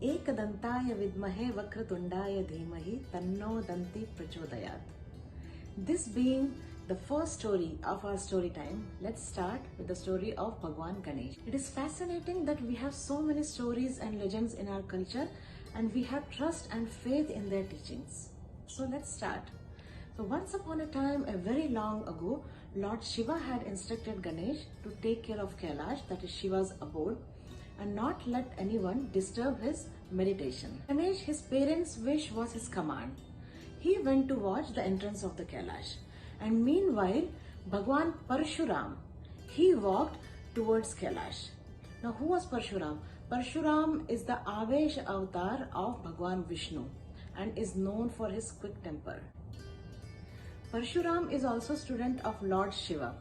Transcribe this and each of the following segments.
एकदंताय विद्महे वक्रतुंडाय धीमहि तन्नो दंति प्रचोदयात्. This being the first story of our story time, let's start with the story of Bhagwan Ganesh. It is fascinating that we have so many stories and legends in our culture and we have trust and faith in their teachings. So let's start. So once upon a time, a very long ago, Lord Shiva had instructed Ganesh to take care of Kailash, that is Shiva's abode, and not let anyone disturb his meditation. Ganesh, his parents' wish was his command. He went to watch the entrance of the Kailash, and meanwhile, Bhagwan Parshuram, he walked towards Kailash. Now, who was Parshuram? Parshuram is the Avesh avatar of Bhagwan Vishnu and is known for his quick temper. Parshuram is also student of Lord Shiva.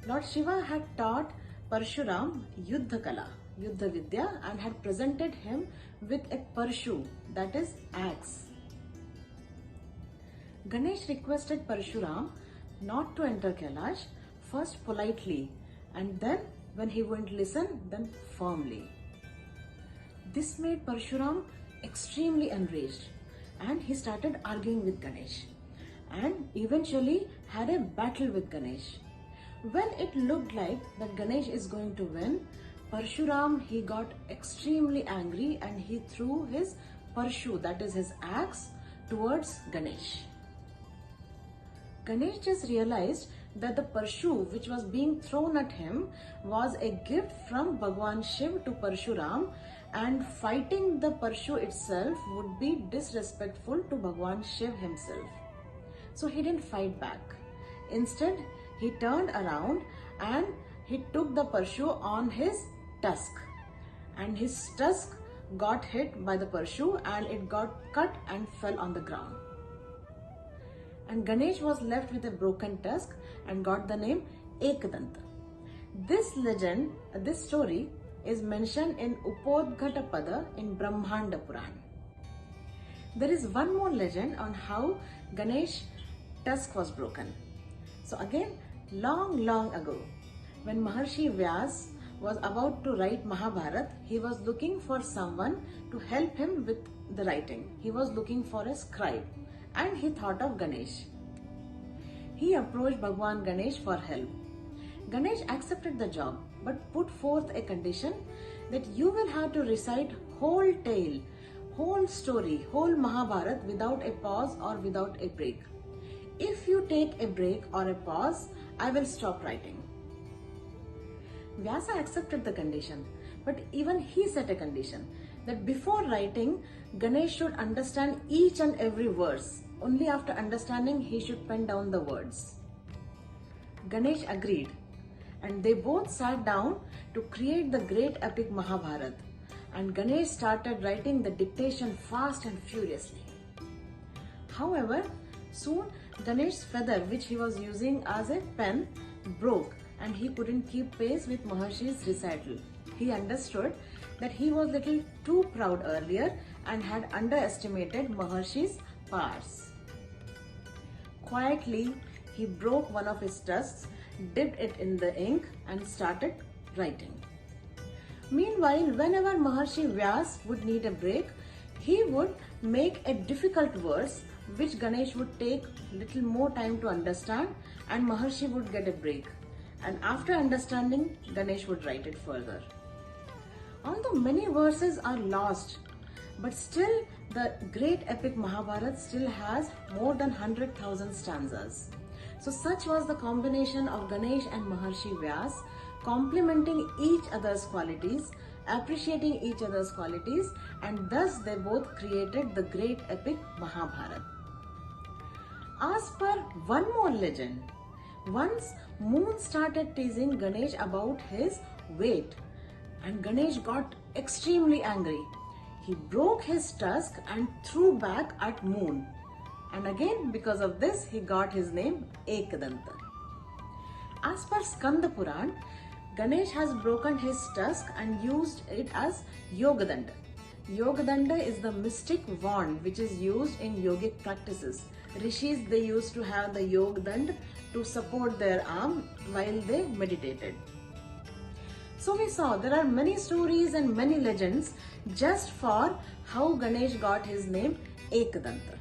Lord Shiva had taught Parshuram Yuddha Kala, Yuddha Vidya, and had presented him with a Parshu, that is axe. Ganesh requested Parshuram not to enter Kailash, first politely, and then when he wouldn't listen, then firmly. This made Parshuram extremely enraged and he started arguing with Ganesh and eventually had a battle with Ganesh. When it looked like that Ganesh is going to win, Parshuram, he got extremely angry and he threw his Parshu, that is his axe, towards Ganesh. Ganesh just realized that the Parshu which was being thrown at him was a gift from Bhagwan Shiv to Parshuram, and fighting the Parshu itself would be disrespectful to Bhagwan Shiv himself. So he didn't fight back. Instead, he turned around and he took the Parshu on his tusk, and his tusk got hit by the Parshu and it got cut and fell on the ground. And Ganesh was left with a broken tusk and got the name Ekdanta. This legend, this story is mentioned in Upodghata Pada in Brahmanda Puran. There is one more legend on how Ganesh tusk was broken. So again, long ago, when Maharshi Vyas was about to write Mahabharata, he was looking for someone to help him with the writing. He was looking for a scribe and he thought of Ganesh. He approached Bhagwan Ganesh for help. Ganesh accepted the job but put forth a condition that you will have to recite whole tale, whole story, whole Mahabharata without a pause or without a break. If you take a break or a pause, I will stop writing. Vyasa accepted the condition, but even he set a condition that before writing, Ganesh should understand each and every verse. Only after understanding, he should pen down the words. Ganesh agreed, and they both sat down to create the great epic Mahabharata. And Ganesh started writing the dictation fast and furiously. However, soon Ganesh's feather, which he was using as a pen, broke and he couldn't keep pace with Maharshi's recital. He understood that he was little too proud earlier and had underestimated Maharshi's powers. Quietly, he broke one of his tusks, dipped it in the ink and started writing. Meanwhile, whenever Maharshi Vyas would need a break, he would make a difficult verse which Ganesh would take little more time to understand and Maharshi would get a break. And after understanding, Ganesh would write it further. Although many verses are lost, but still the great epic Mahabharata still has more than 100,000 stanzas. So such was the combination of Ganesh and Maharshi Vyas, complementing each other's qualities, appreciating each other's qualities, and thus they both created the great epic Mahabharata. As per one more legend, once Moon started teasing Ganesh about his weight and Ganesh got extremely angry. He broke his tusk and threw back at Moon. And again, because of this, he got his name Ekdanta. As per Skanda Puran, Ganesh has broken his tusk and used it as Yogadanda. Yogadanda is the mystic wand which is used in yogic practices. Rishis, they used to have the Yogadanda to support their arm while they meditated. So we saw there are many stories and many legends just for how Ganesh got his name Ekdanta.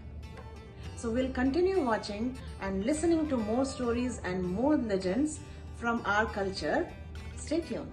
So we'll continue watching and listening to more stories and more legends from our culture. Stay tuned.